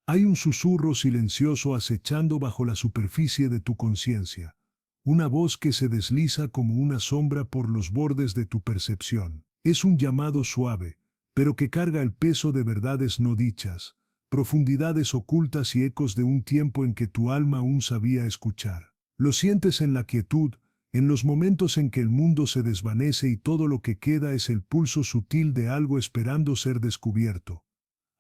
Hay un susurro silencioso acechando bajo la superficie de tu conciencia, una voz que se desliza como una sombra por los bordes de tu percepción. Es un llamado suave, pero que carga el peso de verdades no dichas, profundidades ocultas y ecos de un tiempo en que tu alma aún sabía escuchar. Lo sientes en la quietud, en los momentos en que el mundo se desvanece y todo lo que queda es el pulso sutil de algo esperando ser descubierto.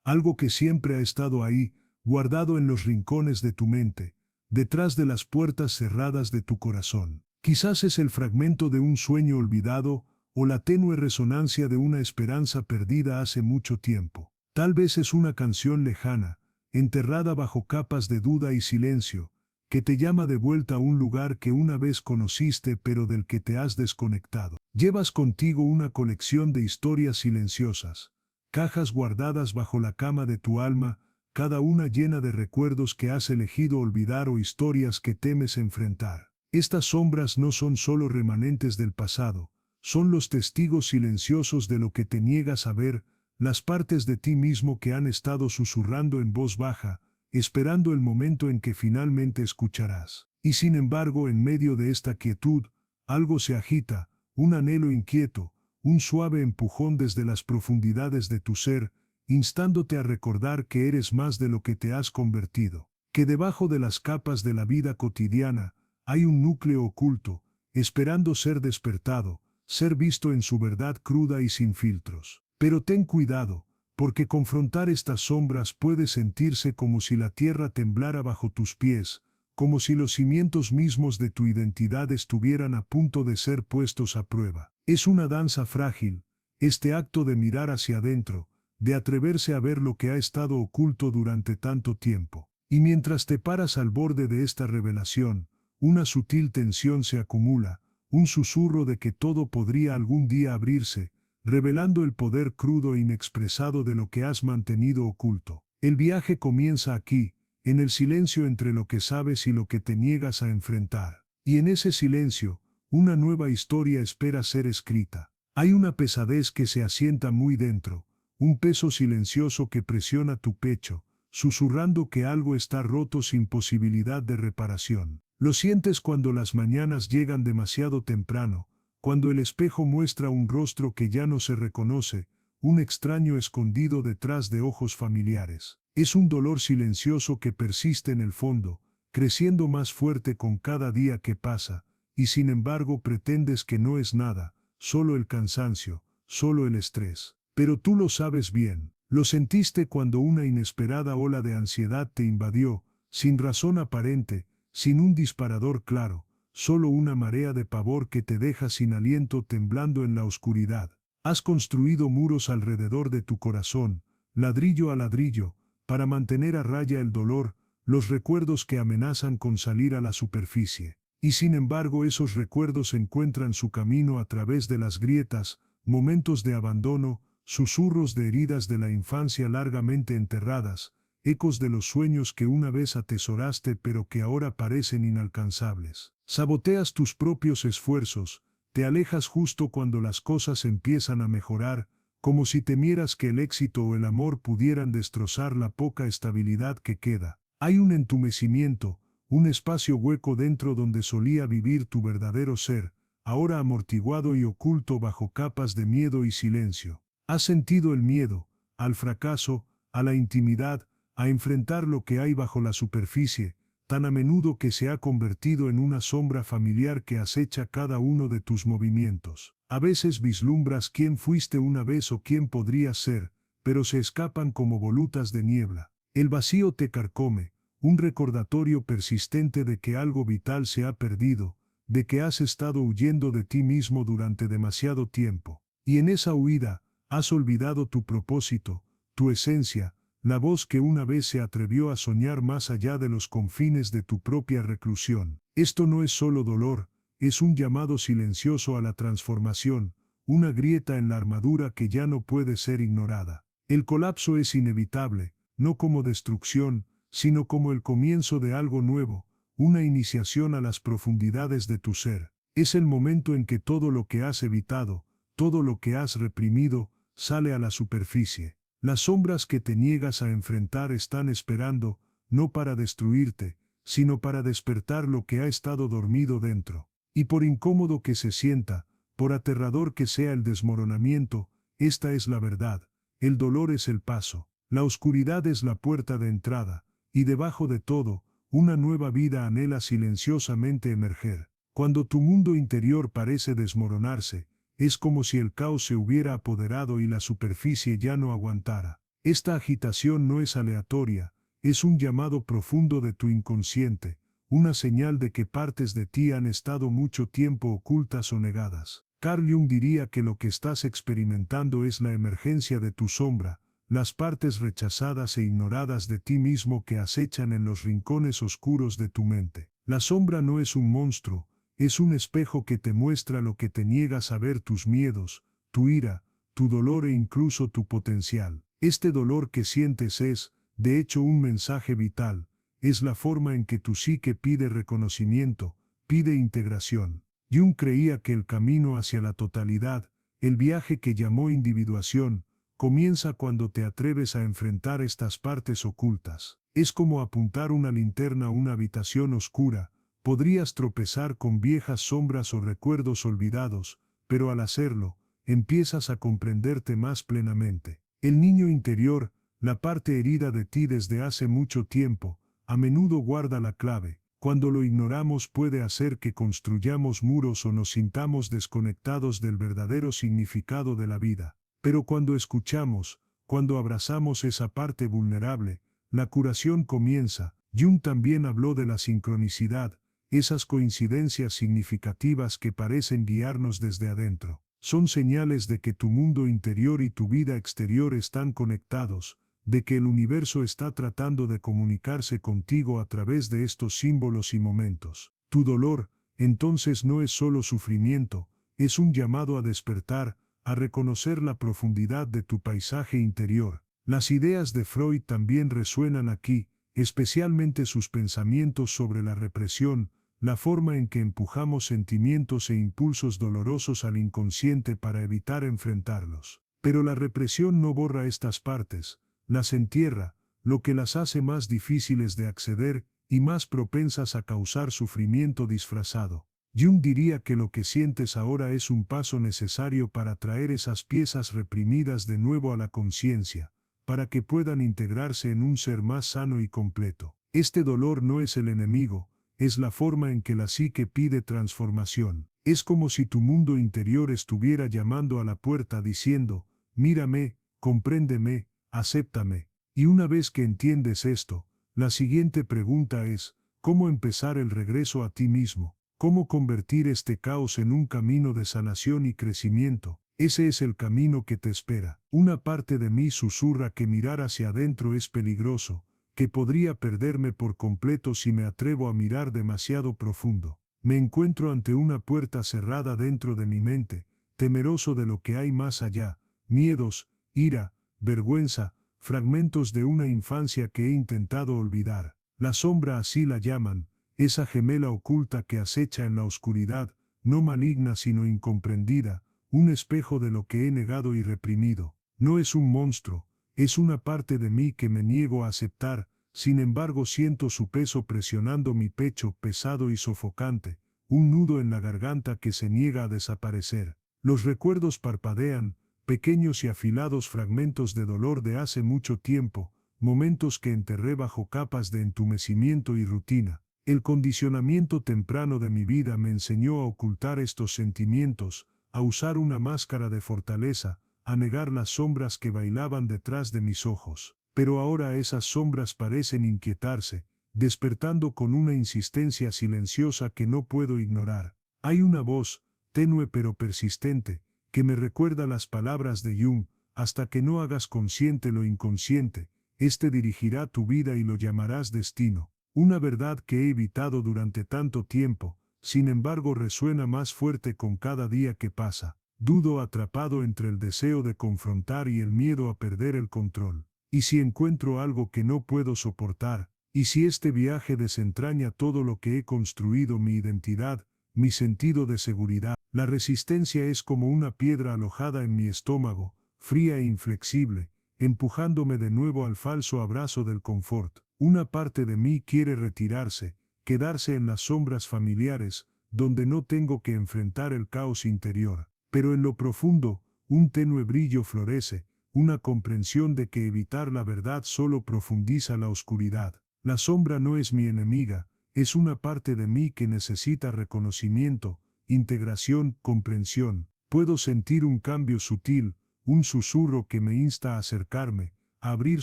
Algo que siempre ha estado ahí, guardado en los rincones de tu mente, detrás de las puertas cerradas de tu corazón. Quizás es el fragmento de un sueño olvidado o la tenue resonancia de una esperanza perdida hace mucho tiempo. Tal vez es una canción lejana, enterrada bajo capas de duda y silencio, que te llama de vuelta a un lugar que una vez conociste pero del que te has desconectado. Llevas contigo una colección de historias silenciosas, cajas guardadas bajo la cama de tu alma, cada una llena de recuerdos que has elegido olvidar o historias que temes enfrentar. Estas sombras no son solo remanentes del pasado, son los testigos silenciosos de lo que te niegas a ver, las partes de ti mismo que han estado susurrando en voz baja, esperando el momento en que finalmente escucharás. Y sin embargo, en medio de esta quietud, algo se agita, un anhelo inquieto, un suave empujón desde las profundidades de tu ser, instándote a recordar que eres más de lo que te has convertido, que debajo de las capas de la vida cotidiana hay un núcleo oculto, esperando ser despertado, ser visto en su verdad cruda y sin filtros. Pero ten cuidado, porque confrontar estas sombras puede sentirse como si la tierra temblara bajo tus pies, como si los cimientos mismos de tu identidad estuvieran a punto de ser puestos a prueba. Es una danza frágil, este acto de mirar hacia adentro, de atreverse a ver lo que ha estado oculto durante tanto tiempo. Y mientras te paras al borde de esta revelación, una sutil tensión se acumula, un susurro de que todo podría algún día abrirse, revelando el poder crudo e inexpresado de lo que has mantenido oculto. El viaje comienza aquí, en el silencio entre lo que sabes y lo que te niegas a enfrentar. Y en ese silencio, una nueva historia espera ser escrita. Hay una pesadez que se asienta muy dentro, un peso silencioso que presiona tu pecho, susurrando que algo está roto sin posibilidad de reparación. Lo sientes cuando las mañanas llegan demasiado temprano, cuando el espejo muestra un rostro que ya no se reconoce, un extraño escondido detrás de ojos familiares. Es un dolor silencioso que persiste en el fondo, creciendo más fuerte con cada día que pasa, y sin embargo pretendes que no es nada, solo el cansancio, solo el estrés. Pero tú lo sabes bien, lo sentiste cuando una inesperada ola de ansiedad te invadió, sin razón aparente, sin un disparador claro, solo una marea de pavor que te deja sin aliento temblando en la oscuridad. Has construido muros alrededor de tu corazón, ladrillo a ladrillo, para mantener a raya el dolor, los recuerdos que amenazan con salir a la superficie. Y sin embargo esos recuerdos encuentran su camino a través de las grietas, momentos de abandono, susurros de heridas de la infancia largamente enterradas, ecos de los sueños que una vez atesoraste pero que ahora parecen inalcanzables. Saboteas tus propios esfuerzos, te alejas justo cuando las cosas empiezan a mejorar, como si temieras que el éxito o el amor pudieran destrozar la poca estabilidad que queda. Hay un entumecimiento, un espacio hueco dentro donde solía vivir tu verdadero ser, ahora amortiguado y oculto bajo capas de miedo y silencio. Has sentido el miedo, al fracaso, a la intimidad, a enfrentar lo que hay bajo la superficie, tan a menudo que se ha convertido en una sombra familiar que acecha cada uno de tus movimientos. A veces vislumbras quién fuiste una vez o quién podrías ser, pero se escapan como volutas de niebla. El vacío te carcome, un recordatorio persistente de que algo vital se ha perdido, de que has estado huyendo de ti mismo durante demasiado tiempo. Y en esa huida, has olvidado tu propósito, tu esencia, la voz que una vez se atrevió a soñar más allá de los confines de tu propia reclusión. Esto no es solo dolor, es un llamado silencioso a la transformación, una grieta en la armadura que ya no puede ser ignorada. El colapso es inevitable, no como destrucción, sino como el comienzo de algo nuevo, una iniciación a las profundidades de tu ser. Es el momento en que todo lo que has evitado, todo lo que has reprimido, sale a la superficie. Las sombras que te niegas a enfrentar están esperando, no para destruirte, sino para despertar lo que ha estado dormido dentro. Y por incómodo que se sienta, por aterrador que sea el desmoronamiento, esta es la verdad. El dolor es el paso, la oscuridad es la puerta de entrada, y debajo de todo, una nueva vida anhela silenciosamente emerger. Cuando tu mundo interior parece desmoronarse, es como si el caos se hubiera apoderado y la superficie ya no aguantara. Esta agitación no es aleatoria, es un llamado profundo de tu inconsciente, una señal de que partes de ti han estado mucho tiempo ocultas o negadas. Carl Jung diría que lo que estás experimentando es la emergencia de tu sombra, las partes rechazadas e ignoradas de ti mismo que acechan en los rincones oscuros de tu mente. La sombra no es un monstruo, es un espejo que te muestra lo que te niegas a ver: tus miedos, tu ira, tu dolor e incluso tu potencial. Este dolor que sientes es, de hecho, un mensaje vital, es la forma en que tu psique pide reconocimiento, pide integración. Jung creía que el camino hacia la totalidad, el viaje que llamó individuación, comienza cuando te atreves a enfrentar estas partes ocultas. Es como apuntar una linterna a una habitación oscura. Podrías tropezar con viejas sombras o recuerdos olvidados, pero al hacerlo, empiezas a comprenderte más plenamente. El niño interior, la parte herida de ti desde hace mucho tiempo, a menudo guarda la clave. Cuando lo ignoramos puede hacer que construyamos muros o nos sintamos desconectados del verdadero significado de la vida. Pero cuando escuchamos, cuando abrazamos esa parte vulnerable, la curación comienza. Jung también habló de la sincronicidad, esas coincidencias significativas que parecen guiarnos desde adentro. Son señales de que tu mundo interior y tu vida exterior están conectados, de que el universo está tratando de comunicarse contigo a través de estos símbolos y momentos. Tu dolor, entonces, no es solo sufrimiento, es un llamado a despertar, a reconocer la profundidad de tu paisaje interior. Las ideas de Freud también resuenan aquí, especialmente sus pensamientos sobre la represión, la forma en que empujamos sentimientos e impulsos dolorosos al inconsciente para evitar enfrentarlos. Pero la represión no borra estas partes, las entierra, lo que las hace más difíciles de acceder y más propensas a causar sufrimiento disfrazado. Jung diría que lo que sientes ahora es un paso necesario para traer esas piezas reprimidas de nuevo a la conciencia, para que puedan integrarse en un ser más sano y completo. Este dolor no es el enemigo, es la forma en que la psique pide transformación. Es como si tu mundo interior estuviera llamando a la puerta diciendo: mírame, compréndeme, acéptame. Y una vez que entiendes esto, la siguiente pregunta es: ¿cómo empezar el regreso a ti mismo? ¿Cómo convertir este caos en un camino de sanación y crecimiento? Ese es el camino que te espera. Una parte de mí susurra que mirar hacia adentro es peligroso, que podría perderme por completo si me atrevo a mirar demasiado profundo. Me encuentro ante una puerta cerrada dentro de mi mente, temeroso de lo que hay más allá: miedos, ira, vergüenza, fragmentos de una infancia que he intentado olvidar. La sombra, así la llaman, esa gemela oculta que acecha en la oscuridad, no maligna sino incomprendida, un espejo de lo que he negado y reprimido. No es un monstruo, es una parte de mí que me niego a aceptar. Sin embargo, siento su peso presionando mi pecho, pesado y sofocante, un nudo en la garganta que se niega a desaparecer. Los recuerdos parpadean, pequeños y afilados fragmentos de dolor de hace mucho tiempo, momentos que enterré bajo capas de entumecimiento y rutina. El condicionamiento temprano de mi vida me enseñó a ocultar estos sentimientos, a usar una máscara de fortaleza, a negar las sombras que bailaban detrás de mis ojos. Pero ahora esas sombras parecen inquietarse, despertando con una insistencia silenciosa que no puedo ignorar. Hay una voz, tenue pero persistente, que me recuerda las palabras de Jung: hasta que no hagas consciente lo inconsciente, este dirigirá tu vida y lo llamarás destino. Una verdad que he evitado durante tanto tiempo, sin embargo resuena más fuerte con cada día que pasa. Dudo, atrapado entre el deseo de confrontar y el miedo a perder el control. ¿Y si encuentro algo que no puedo soportar? ¿Y si este viaje desentraña todo lo que he construido, mi identidad, mi sentido de seguridad? La resistencia es como una piedra alojada en mi estómago, fría e inflexible, empujándome de nuevo al falso abrazo del confort. Una parte de mí quiere retirarse, quedarse en las sombras familiares, donde no tengo que enfrentar el caos interior. Pero en lo profundo, un tenue brillo florece, una comprensión de que evitar la verdad solo profundiza la oscuridad. La sombra no es mi enemiga, es una parte de mí que necesita reconocimiento, integración, comprensión. Puedo sentir un cambio sutil, un susurro que me insta a acercarme, a abrir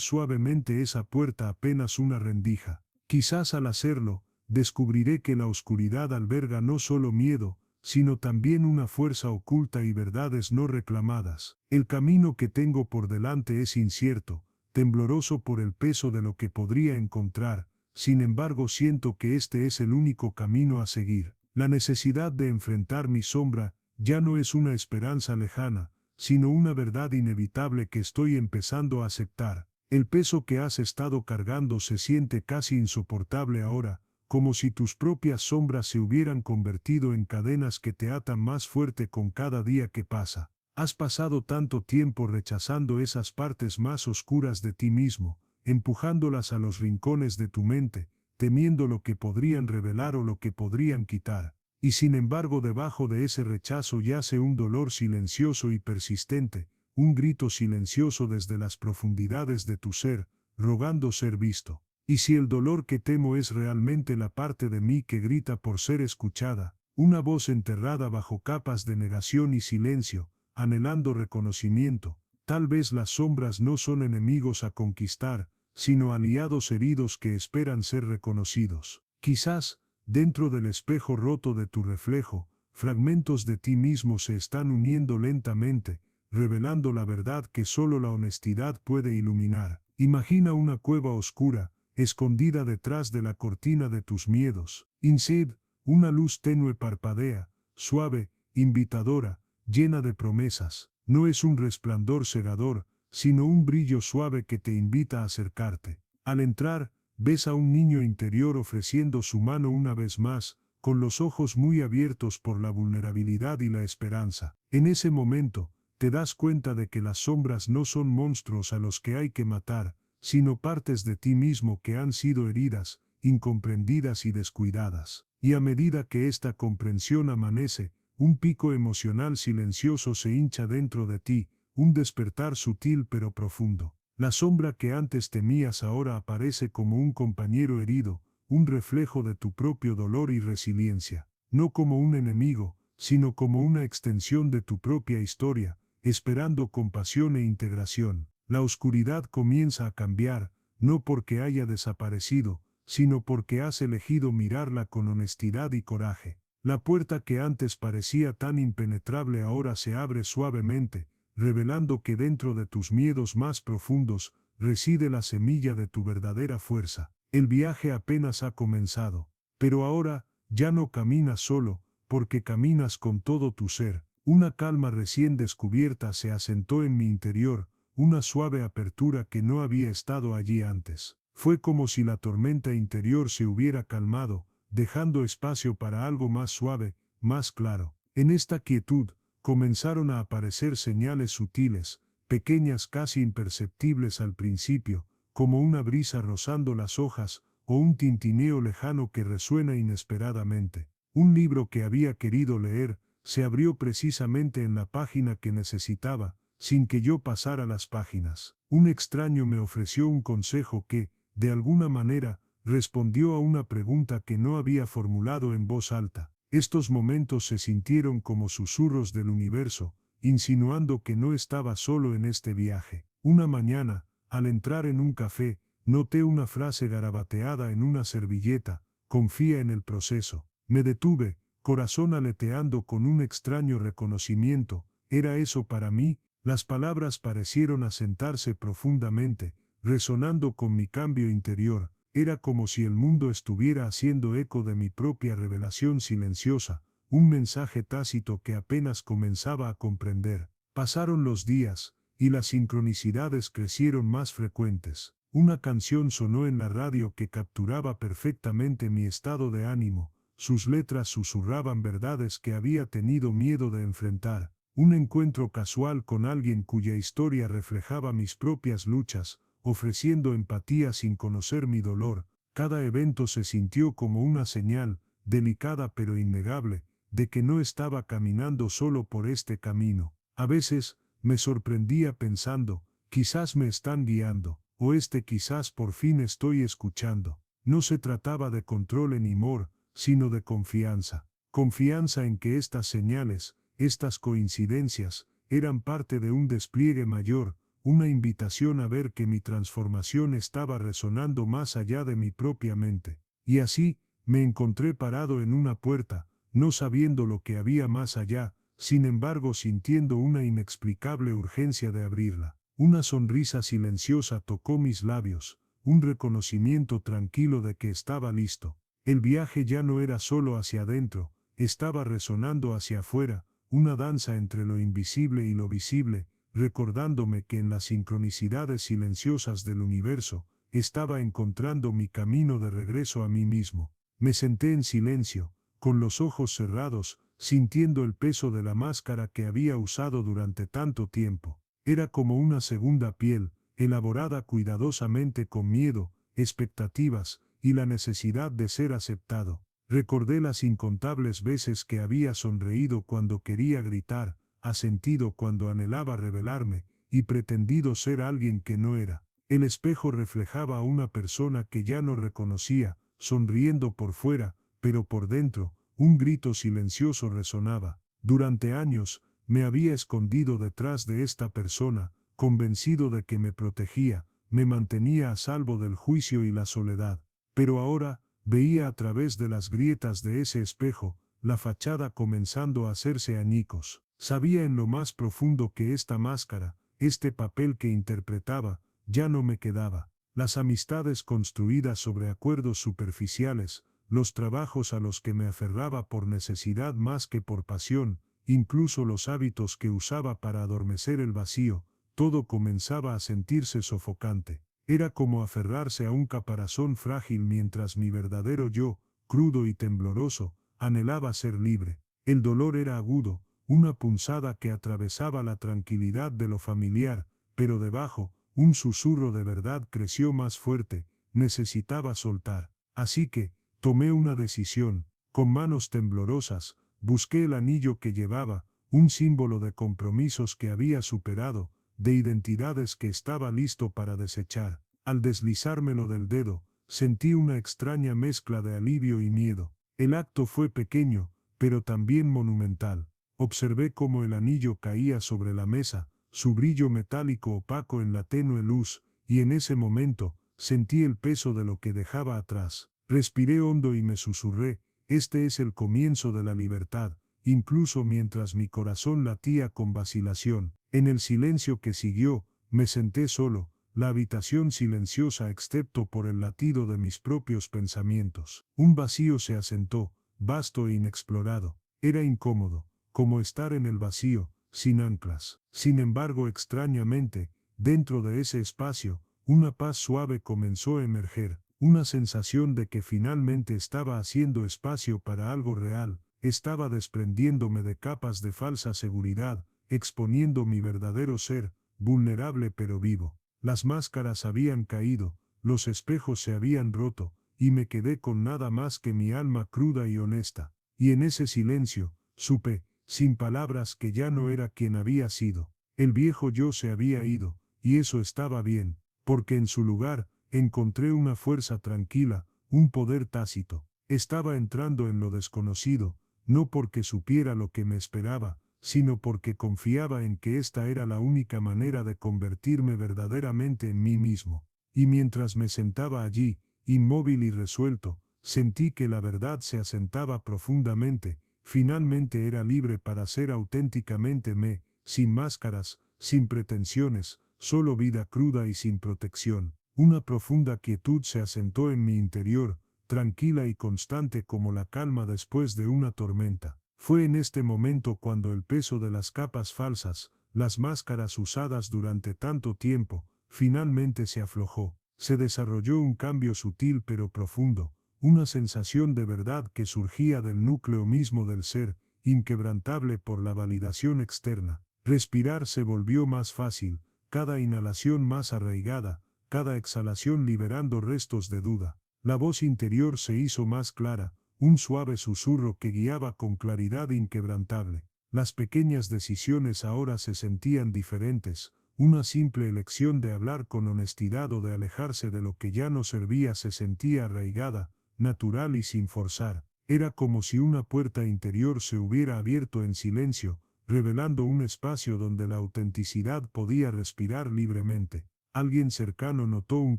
suavemente esa puerta apenas una rendija. Quizás al hacerlo, descubriré que la oscuridad alberga no solo miedo, sino también una fuerza oculta y verdades no reclamadas. El camino que tengo por delante es incierto, tembloroso por el peso de lo que podría encontrar, sin embargo siento que este es el único camino a seguir. La necesidad de enfrentar mi sombra ya no es una esperanza lejana, sino una verdad inevitable que estoy empezando a aceptar. El peso que has estado cargando se siente casi insoportable ahora, como si tus propias sombras se hubieran convertido en cadenas que te atan más fuerte con cada día que pasa. Has pasado tanto tiempo rechazando esas partes más oscuras de ti mismo, empujándolas a los rincones de tu mente, temiendo lo que podrían revelar o lo que podrían quitar. Y sin embargo debajo de ese rechazo yace un dolor silencioso y persistente, un grito silencioso desde las profundidades de tu ser, rogando ser visto. Y si el dolor que temo es realmente la parte de mí que grita por ser escuchada, una voz enterrada bajo capas de negación y silencio, anhelando reconocimiento, tal vez las sombras no son enemigos a conquistar, sino aliados heridos que esperan ser reconocidos. Quizás, dentro del espejo roto de tu reflejo, fragmentos de ti mismo se están uniendo lentamente, revelando la verdad que solo la honestidad puede iluminar. Imagina una cueva oscura, escondida detrás de la cortina de tus miedos. Inside, una luz tenue parpadea, suave, invitadora, llena de promesas. No es un resplandor cegador, sino un brillo suave que te invita a acercarte. Al entrar, ves a un niño interior ofreciendo su mano una vez más, con los ojos muy abiertos por la vulnerabilidad y la esperanza. En ese momento, te das cuenta de que las sombras no son monstruos a los que hay que matar, sino partes de ti mismo que han sido heridas, incomprendidas y descuidadas. Y a medida que esta comprensión amanece, un pico emocional silencioso se hincha dentro de ti, un despertar sutil pero profundo. La sombra que antes temías ahora aparece como un compañero herido, un reflejo de tu propio dolor y resiliencia, no como un enemigo, sino como una extensión de tu propia historia, esperando compasión e integración. La oscuridad comienza a cambiar, no porque haya desaparecido, sino porque has elegido mirarla con honestidad y coraje. La puerta que antes parecía tan impenetrable ahora se abre suavemente, revelando que dentro de tus miedos más profundos reside la semilla de tu verdadera fuerza. El viaje apenas ha comenzado, pero ahora ya no caminas solo, porque caminas con todo tu ser. Una calma recién descubierta se asentó en mi interior, una suave apertura que no había estado allí antes. Fue como si la tormenta interior se hubiera calmado, dejando espacio para algo más suave, más claro. En esta quietud, comenzaron a aparecer señales sutiles, pequeñas casi imperceptibles al principio, como una brisa rozando las hojas, o un tintineo lejano que resuena inesperadamente. Un libro que había querido leer, se abrió precisamente en la página que necesitaba, sin que yo pasara las páginas. Un extraño me ofreció un consejo que, de alguna manera, respondió a una pregunta que no había formulado en voz alta. Estos momentos se sintieron como susurros del universo, insinuando que no estaba solo en este viaje. Una mañana, al entrar en un café, noté una frase garabateada en una servilleta: confía en el proceso. Me detuve, corazón aleteando con un extraño reconocimiento. ¿Era eso para mí? Las palabras parecieron asentarse profundamente, resonando con mi cambio interior. Era como si el mundo estuviera haciendo eco de mi propia revelación silenciosa, un mensaje tácito que apenas comenzaba a comprender. Pasaron los días, y las sincronicidades crecieron más frecuentes. Una canción sonó en la radio que capturaba perfectamente mi estado de ánimo. Sus letras susurraban verdades que había tenido miedo de enfrentar. Un encuentro casual con alguien cuya historia reflejaba mis propias luchas, ofreciendo empatía sin conocer mi dolor. Cada evento se sintió como una señal, delicada pero innegable, de que no estaba caminando solo por este camino. A veces, me sorprendía pensando, quizás me están guiando, o quizás por fin estoy escuchando. No se trataba de control ni amor, sino de confianza. Confianza en que estas señales, estas coincidencias, eran parte de un despliegue mayor, una invitación a ver que mi transformación estaba resonando más allá de mi propia mente. Y así, me encontré parado en una puerta, no sabiendo lo que había más allá, sin embargo sintiendo una inexplicable urgencia de abrirla. Una sonrisa silenciosa tocó mis labios, un reconocimiento tranquilo de que estaba listo. El viaje ya no era solo hacia adentro, estaba resonando hacia afuera, una danza entre lo invisible y lo visible, recordándome que en las sincronicidades silenciosas del universo, estaba encontrando mi camino de regreso a mí mismo. Me senté en silencio, con los ojos cerrados, sintiendo el peso de la máscara que había usado durante tanto tiempo. Era como una segunda piel, elaborada cuidadosamente con miedo, expectativas, y la necesidad de ser aceptado. Recordé las incontables veces que había sonreído cuando quería gritar, asentido cuando anhelaba revelarme, y pretendido ser alguien que no era. El espejo reflejaba a una persona que ya no reconocía, sonriendo por fuera, pero por dentro, un grito silencioso resonaba. Durante años, me había escondido detrás de esta persona, convencido de que me protegía, me mantenía a salvo del juicio y la soledad. Pero ahora, veía a través de las grietas de ese espejo, la fachada comenzando a hacerse añicos. Sabía en lo más profundo que esta máscara, este papel que interpretaba, ya no me quedaba. Las amistades construidas sobre acuerdos superficiales, los trabajos a los que me aferraba por necesidad más que por pasión, incluso los hábitos que usaba para adormecer el vacío, todo comenzaba a sentirse sofocante. Era como aferrarse a un caparazón frágil mientras mi verdadero yo, crudo y tembloroso, anhelaba ser libre. El dolor era agudo, una punzada que atravesaba la tranquilidad de lo familiar, pero debajo, un susurro de verdad creció más fuerte, necesitaba soltar. Así que, tomé una decisión, con manos temblorosas, busqué el anillo que llevaba, un símbolo de compromisos que había superado, de identidades que estaba listo para desechar. Al deslizármelo del dedo, sentí una extraña mezcla de alivio y miedo. El acto fue pequeño, pero también monumental. Observé cómo el anillo caía sobre la mesa, su brillo metálico opaco en la tenue luz, y en ese momento, sentí el peso de lo que dejaba atrás. Respiré hondo y me susurré, este es el comienzo de la libertad, incluso mientras mi corazón latía con vacilación. En el silencio que siguió, me senté solo, la habitación silenciosa excepto por el latido de mis propios pensamientos. Un vacío se asentó, vasto e inexplorado. Era incómodo, como estar en el vacío, sin anclas. Sin embargo, extrañamente, dentro de ese espacio, una paz suave comenzó a emerger, una sensación de que finalmente estaba haciendo espacio para algo real, estaba desprendiéndome de capas de falsa seguridad, exponiendo mi verdadero ser, vulnerable pero vivo. Las máscaras habían caído, los espejos se habían roto, y me quedé con nada más que mi alma cruda y honesta. Y en ese silencio, supe, sin palabras, que ya no era quien había sido. El viejo yo se había ido, y eso estaba bien, porque en su lugar, encontré una fuerza tranquila, un poder tácito. Estaba entrando en lo desconocido, no porque supiera lo que me esperaba, sino porque confiaba en que esta era la única manera de convertirme verdaderamente en mí mismo. Y mientras me sentaba allí, inmóvil y resuelto, sentí que la verdad se asentaba profundamente, finalmente era libre para ser auténticamente me, sin máscaras, sin pretensiones, solo vida cruda y sin protección. Una profunda quietud se asentó en mi interior, tranquila y constante como la calma después de una tormenta. Fue en este momento cuando el peso de las capas falsas, las máscaras usadas durante tanto tiempo, finalmente se aflojó. Se desarrolló un cambio sutil pero profundo, una sensación de verdad que surgía del núcleo mismo del ser, inquebrantable por la validación externa. Respirar se volvió más fácil, cada inhalación más arraigada, cada exhalación liberando restos de duda. La voz interior se hizo más clara, un suave susurro que guiaba con claridad inquebrantable. Las pequeñas decisiones ahora se sentían diferentes, una simple elección de hablar con honestidad o de alejarse de lo que ya no servía se sentía arraigada, natural y sin forzar. Era como si una puerta interior se hubiera abierto en silencio, revelando un espacio donde la autenticidad podía respirar libremente. Alguien cercano notó un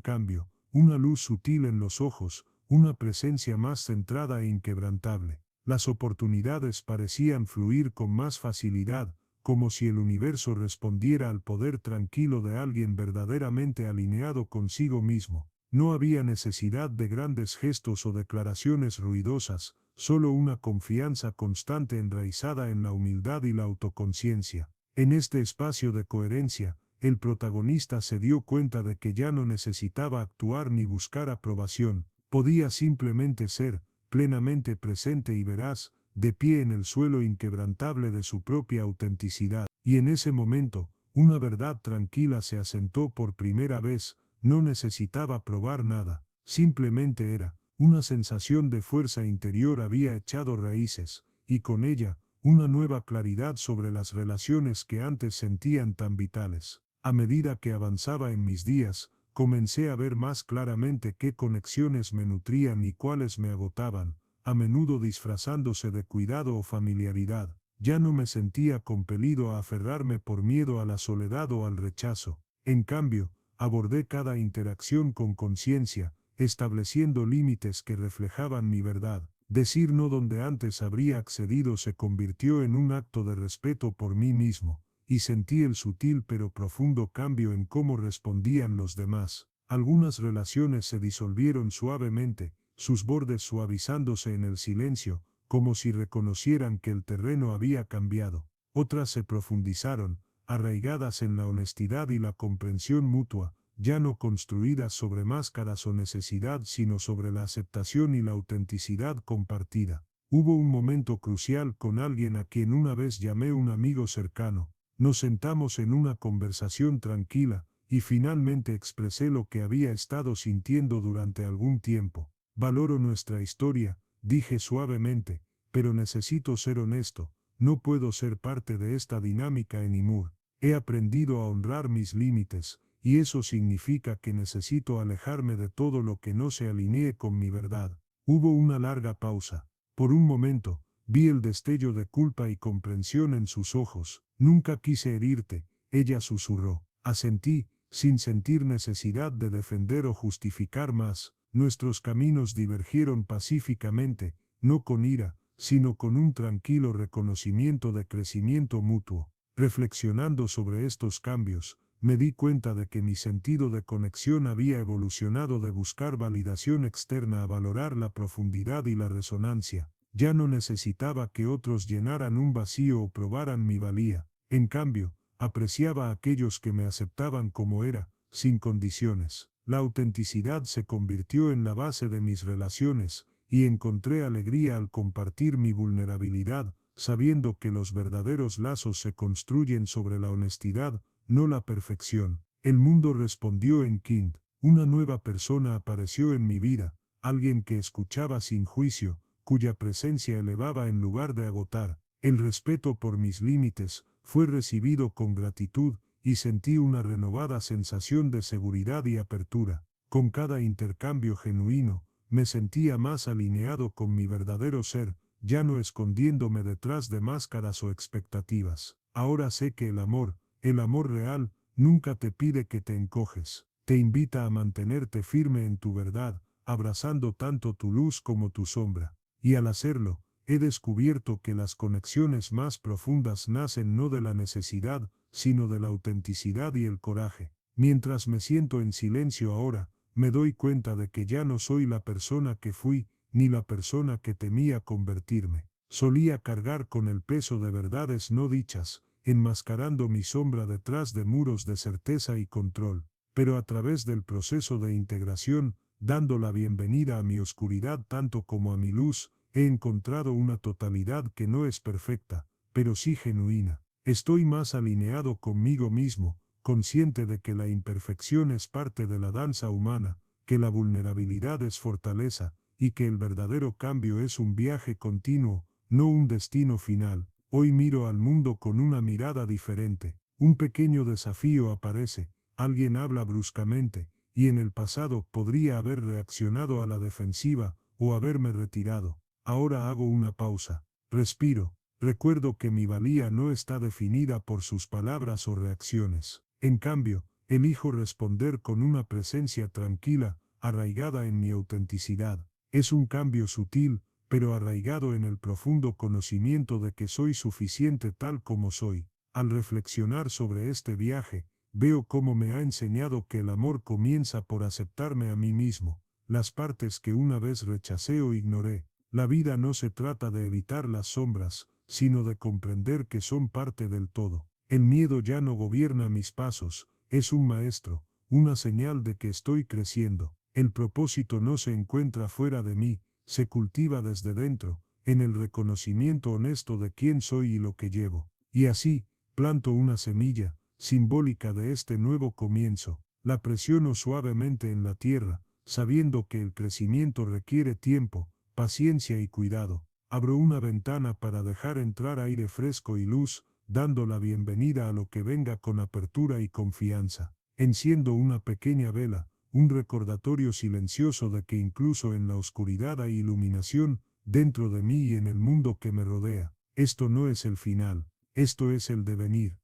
cambio, una luz sutil en los ojos, una presencia más centrada e inquebrantable. Las oportunidades parecían fluir con más facilidad, como si el universo respondiera al poder tranquilo de alguien verdaderamente alineado consigo mismo. No había necesidad de grandes gestos o declaraciones ruidosas, solo una confianza constante enraizada en la humildad y la autoconciencia. En este espacio de coherencia, el protagonista se dio cuenta de que ya no necesitaba actuar ni buscar aprobación, podía simplemente ser, plenamente presente y veraz, de pie en el suelo inquebrantable de su propia autenticidad. Y en ese momento, una verdad tranquila se asentó por primera vez, no necesitaba probar nada, simplemente era. Una sensación de fuerza interior había echado raíces, y con ella, una nueva claridad sobre las relaciones que antes sentían tan vitales. A medida que avanzaba en mis días, comencé a ver más claramente qué conexiones me nutrían y cuáles me agotaban, a menudo disfrazándose de cuidado o familiaridad. Ya no me sentía compelido a aferrarme por miedo a la soledad o al rechazo. En cambio, abordé cada interacción con conciencia, estableciendo límites que reflejaban mi verdad. Decir no donde antes habría accedido se convirtió en un acto de respeto por mí mismo, y sentí el sutil pero profundo cambio en cómo respondían los demás. Algunas relaciones se disolvieron suavemente, sus bordes suavizándose en el silencio, como si reconocieran que el terreno había cambiado. Otras se profundizaron, arraigadas en la honestidad y la comprensión mutua, ya no construidas sobre máscaras o necesidad, sino sobre la aceptación y la autenticidad compartida. Hubo un momento crucial con alguien a quien una vez llamé un amigo cercano. Nos sentamos en una conversación tranquila, y finalmente expresé lo que había estado sintiendo durante algún tiempo. Valoro nuestra historia, dije suavemente, pero necesito ser honesto, no puedo ser parte de esta dinámica anymore. He aprendido a honrar mis límites, y eso significa que necesito alejarme de todo lo que no se alinee con mi verdad. Hubo una larga pausa. Por un momento, vi el destello de culpa y comprensión en sus ojos. Nunca quise herirte, ella susurró. Asentí, sin sentir necesidad de defender o justificar más. Nuestros caminos divergieron pacíficamente, no con ira, sino con un tranquilo reconocimiento de crecimiento mutuo. Reflexionando sobre estos cambios, me di cuenta de que mi sentido de conexión había evolucionado de buscar validación externa a valorar la profundidad y la resonancia. Ya no necesitaba que otros llenaran un vacío o probaran mi valía. En cambio, apreciaba a aquellos que me aceptaban como era, sin condiciones. La autenticidad se convirtió en la base de mis relaciones, y encontré alegría al compartir mi vulnerabilidad, sabiendo que los verdaderos lazos se construyen sobre la honestidad, no la perfección. El mundo respondió en Kind. Una nueva persona apareció en mi vida, alguien que escuchaba sin juicio, cuya presencia elevaba en lugar de agotar. El respeto por mis límites fue recibido con gratitud, y sentí una renovada sensación de seguridad y apertura. Con cada intercambio genuino, me sentía más alineado con mi verdadero ser, ya no escondiéndome detrás de máscaras o expectativas. Ahora sé que el amor real, nunca te pide que te encoges. Te invita a mantenerte firme en tu verdad, abrazando tanto tu luz como tu sombra. Y al hacerlo, he descubierto que las conexiones más profundas nacen no de la necesidad, sino de la autenticidad y el coraje. Mientras me siento en silencio ahora, me doy cuenta de que ya no soy la persona que fui, ni la persona que temía convertirme. Solía cargar con el peso de verdades no dichas, enmascarando mi sombra detrás de muros de certeza y control. Pero a través del proceso de integración, dando la bienvenida a mi oscuridad tanto como a mi luz, he encontrado una totalidad que no es perfecta, pero sí genuina. Estoy más alineado conmigo mismo, consciente de que la imperfección es parte de la danza humana, que la vulnerabilidad es fortaleza, y que el verdadero cambio es un viaje continuo, no un destino final. Hoy miro al mundo con una mirada diferente. Un pequeño desafío aparece, alguien habla bruscamente, y en el pasado podría haber reaccionado a la defensiva o haberme retirado. Ahora hago una pausa, respiro, recuerdo que mi valía no está definida por sus palabras o reacciones. En cambio, elijo responder con una presencia tranquila, arraigada en mi autenticidad. Es un cambio sutil, pero arraigado en el profundo conocimiento de que soy suficiente tal como soy. Al reflexionar sobre este viaje, veo cómo me ha enseñado que el amor comienza por aceptarme a mí mismo, las partes que una vez rechacé o ignoré. La vida no se trata de evitar las sombras, sino de comprender que son parte del todo. El miedo ya no gobierna mis pasos, es un maestro, una señal de que estoy creciendo. El propósito no se encuentra fuera de mí, se cultiva desde dentro, en el reconocimiento honesto de quién soy y lo que llevo. Y así, planto una semilla, simbólica de este nuevo comienzo. La presiono suavemente en la tierra, sabiendo que el crecimiento requiere tiempo, paciencia y cuidado. Abro una ventana para dejar entrar aire fresco y luz, dando la bienvenida a lo que venga con apertura y confianza. Enciendo una pequeña vela, un recordatorio silencioso de que incluso en la oscuridad hay iluminación, dentro de mí y en el mundo que me rodea. Esto no es el final, esto es el devenir.